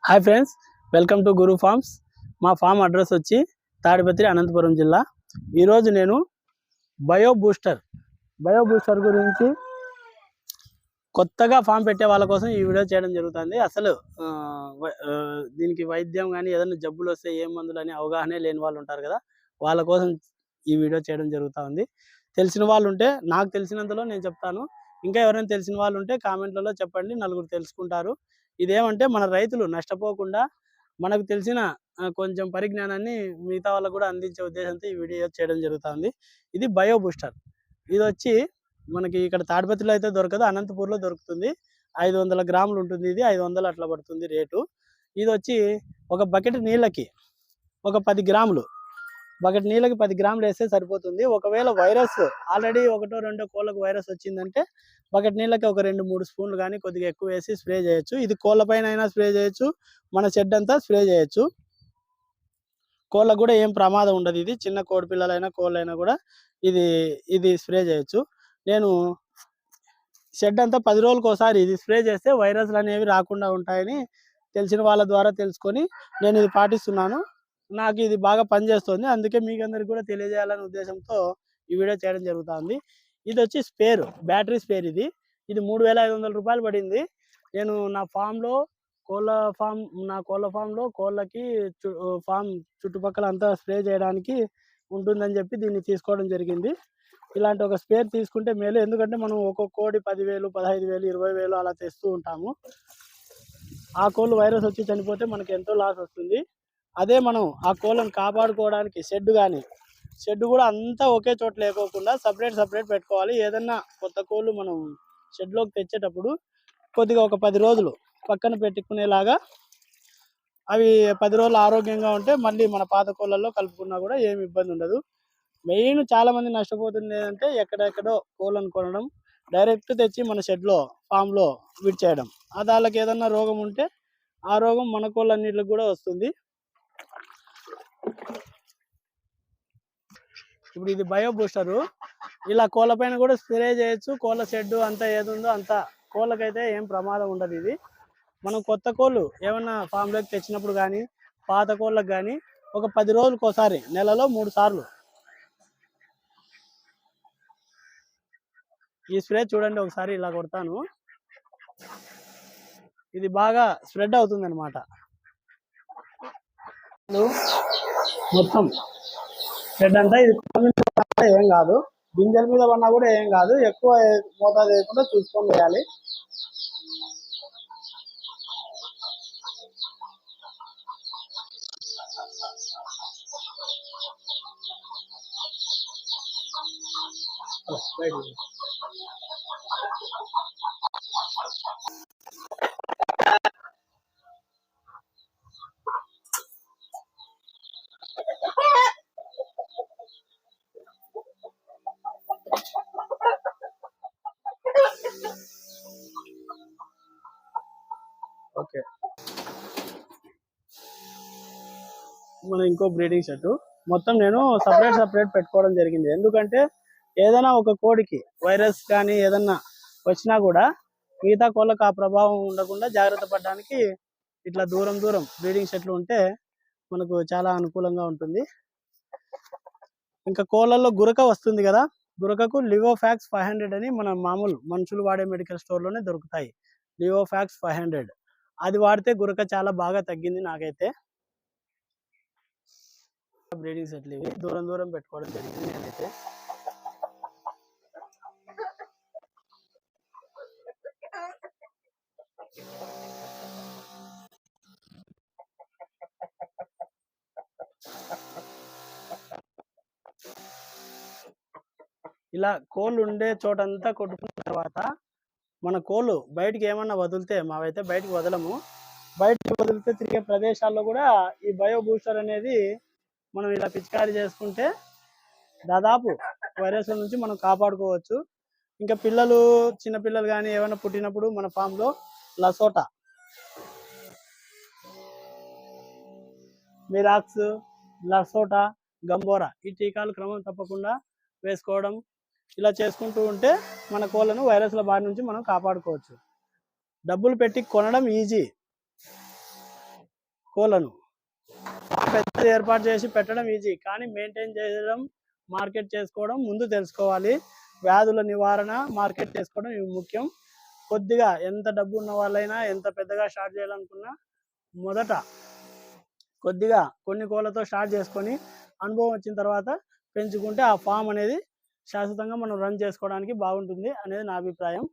Hi friends, welcome to Guru farms. మా farm address వచ్చి తాడిపత్రి, అనంతపురం జిల్లా. ఈరోజు నేను బయో బూస్టర్ గురించి కొత్తగా ఫామ్ పెట్టే వాళ్ళ కోసం ఈ వీడియో చేయడం జరుగుతుంది. అసలు దీనికి వైద్యం కానీ ఏదైనా జబ్బులు వస్తే ఏం మందులు అని అవగాహన లేని వాళ్ళు ఉంటారు కదా, వాళ్ళ కోసం ఈ వీడియో చేయడం జరుగుతుంది. తెలిసిన వాళ్ళు ఉంటే నాకు తెలిసినంతలో నేను చెప్తాను. ఇంకా ఎవరైనా తెలిసిన వాళ్ళు ఉంటే కామెంట్లలో చెప్పండి, నలుగురు తెలుసుకుంటారు. ఇదేమంటే మన రైతులు నష్టపోకుండా మనకు తెలిసిన కొంచెం పరిజ్ఞానాన్ని మిగతా వాళ్ళకు కూడా అందించే ఉద్దేశంతో ఈ వీడియో చేయడం జరుగుతుంది. ఇది బయో బూస్టర్. ఇది వచ్చి మనకి ఇక్కడ తాడిపత్రిలో అయితే దొరకదు, అనంతపూర్లో దొరుకుతుంది. 500 గ్రాములు ఉంటుంది. ఇది 500 అట్లా పడుతుంది రేటు. ఇది వచ్చి ఒక బకెట్ నీళ్ళకి ఒక 10 గ్రాములు, బకెట్ నీళ్ళకి 10 గ్రాములు వేస్తే సరిపోతుంది. ఒకవేళ వైరస్ ఆల్రెడీ ఒకటో రెండో కోళ్ళకు వైరస్ వచ్చిందంటే బకెట్ నీళ్ళకి ఒక 2-3 స్పూన్లు కానీ కొద్దిగా ఎక్కువ వేసి స్ప్రే చేయొచ్చు. ఇది కోళ్ళ పైన అయినా స్ప్రే చేయొచ్చు, మన షెడ్ అంతా స్ప్రే చేయొచ్చు. కోళ్ళకు కూడా ఏం ప్రమాదం ఉండదు. ఇది చిన్న కోడి పిల్లలైనా కోళ్ళైనా కూడా ఇది స్ప్రే చేయొచ్చు. నేను షెడ్ అంతా 10 రోజులకు ఒకసారి ఇది స్ప్రే చేస్తే వైరస్లు అనేవి రాకుండా ఉంటాయని తెలిసిన వాళ్ళ ద్వారా తెలుసుకొని నేను ఇది పాటిస్తున్నాను. నాకు ఇది బాగా పనిచేస్తుంది, అందుకే మీకు అందరికి కూడా తెలియజేయాలనే ఉద్దేశంతో ఈ వీడియో చేయడం జరుగుతుంది. ఇది వచ్చి బ్యాటరీ స్పేర్. ఇది 3500 రూపాయలు పడింది. నేను నా కోళ్ళ ఫామ్లో కోళ్ళకి ఫామ్ చుట్టుపక్కల అంతా స్ప్రే చేయడానికి ఉంటుందని చెప్పి దీన్ని తీసుకోవడం జరిగింది. ఇలాంటి ఒక స్పేర్ తీసుకుంటే మేలు, ఎందుకంటే మనం ఒక్కొక్క కోడి 10,000, 15,000, 20,000 అలా తెస్తూ ఉంటాము. ఆ కోళ్ళు వైరస్ వచ్చి చనిపోతే మనకి ఎంతో లాస్ వస్తుంది. అదే మనం ఆ కోళ్ళను కాపాడుకోవడానికి షెడ్ కూడా అంతా ఒకే చోట లేకోకుండా సపరేట్ పెట్టుకోవాలి. ఏదన్నా కొత్త కోళ్ళు మనం షెడ్లోకి తెచ్చేటప్పుడు కొద్దిగా ఒక 10 రోజులు పక్కన పెట్టుకునేలాగా, అవి 10 రోజులు ఆరోగ్యంగా ఉంటే మళ్ళీ మన పాత కోళ్ళల్లో కలుపుకున్నా కూడా ఏమి ఇబ్బంది ఉండదు. మెయిన్ చాలా మంది నష్టపోతుంది ఏంటంటే ఎక్కడెక్కడో కోళ్ళను కొనడం, డైరెక్ట్ తెచ్చి మన షెడ్లో ఫామ్లో విడిచేయడం. వాళ్ళకి ఏదన్నా రోగం ఉంటే ఆ రోగం మన కోళ్ళన్నిటికి కూడా వస్తుంది. ఇప్పుడు ఇది బయో బూస్టరు. ఇలా కోళ్ళ పైన కూడా స్ప్రే చేయొచ్చు. కోళ్ళ షెడ్ అంతా ఏది ఉందో అంతా కోళ్ళకైతే ఏం ప్రమాదం ఉండదు. ఇది మనం కొత్త కోళ్ళు ఏమన్నా ఫామ్లోకి తెచ్చినప్పుడు కానీ పాత కోళ్ళకి కానీ ఒక 10 రోజులకు ఒకసారి, నెలలో 3 సార్లు ఈ స్ప్రే చూడండి. ఒకసారి ఇలా కొడతాను, ఇది బాగా స్ప్రెడ్ అవుతుంది అనమాట. మొత్తం షెడ్ అంతా ఇది ఏం కాదు, గింజల మీద పడినా కూడా ఏం కాదు. ఎక్కువ మోతాదు వేయకుండా చూసుకొని వేయాలి. ఓకే, మన ఇంకో బ్రీడింగ్ సెట్ మొత్తం నేను సపరేట్ పెట్టుకోవడం జరిగింది. ఎందుకంటే ఏదైనా ఒక కోడికి వైరస్ కానీ ఏదన్నా వచ్చినా కూడా మిగతా కోళ్ళకు ఆ ప్రభావం ఉండకుండా జాగ్రత్త పడడానికి ఇట్లా దూరం బ్రీడింగ్ సెట్లు ఉంటే మనకు చాలా అనుకూలంగా ఉంటుంది. ఇంకా కోళ్ళల్లో గురక వస్తుంది కదా, గురకకు లివోఫాక్స్ 500 అని మన మామూలు మనుషులు వాడే మెడికల్ స్టోర్లోనే దొరుకుతాయి. లివోఫాక్స్ 500 అది వాడితే గురక చాలా బాగా తగ్గింది నాకైతే. బ్రీడింగ్ సెట్లు ఇవి దూరం పెట్టుకోవడం జరిగింది నేనైతే. ఇలా కోళ్ళు ఉండే చోటంతా కొట్టుకున్న తర్వాత మన కోళ్ళు బయటికి ఏమన్నా వదిలితే, మావైతే బయటికి వదలము, బయటికి వదిలితే తిరిగే ప్రదేశాల్లో కూడా ఈ బయో బూస్టర్ అనేది మనం ఇలా పిచికారీ చేసుకుంటే దాదాపు వైరస్ల నుంచి మనం కాపాడుకోవచ్చు. ఇంకా చిన్న పిల్లలు కానీ ఏమైనా పుట్టినప్పుడు మన ఫామ్లో లసోటా, మిరాక్స్, లసోటా, గంబోరా ఈ టీకాలు క్రమం తప్పకుండా వేసుకోవడం, ఇలా చేసుకుంటూ ఉంటే మన కోళ్ళను వైరస్ల బారి నుంచి మనం కాపాడుకోవచ్చు. డబ్బులు పెట్టి కొనడం ఈజీ, కోళ్ళను పెద్దది ఏర్పాటు చేసి పెట్టడం ఈజీ, కానీ మెయింటైన్ చేయడం, మార్కెట్ చేసుకోవడం ముందు తెలుసుకోవాలి. వ్యాధుల నివారణ, మార్కెట్ చేసుకోవడం ఇవి ముఖ్యం. కొద్దిగా ఎంత డబ్బు ఉన్న వాళ్ళైనా, ఎంత పెద్దగా స్టార్ట్ చేయాలనుకున్నా, మొదట కొద్దిగా కొన్ని కోళ్ళతో స్టార్ట్ చేసుకొని అనుభవం వచ్చిన తర్వాత పెంచుకుంటే ఆ ఫామ్ అనేది శాశ్వతంగా మనం రన్ చేసుకోవడానికి బాగుంటుంది అనేది నా అభిప్రాయం.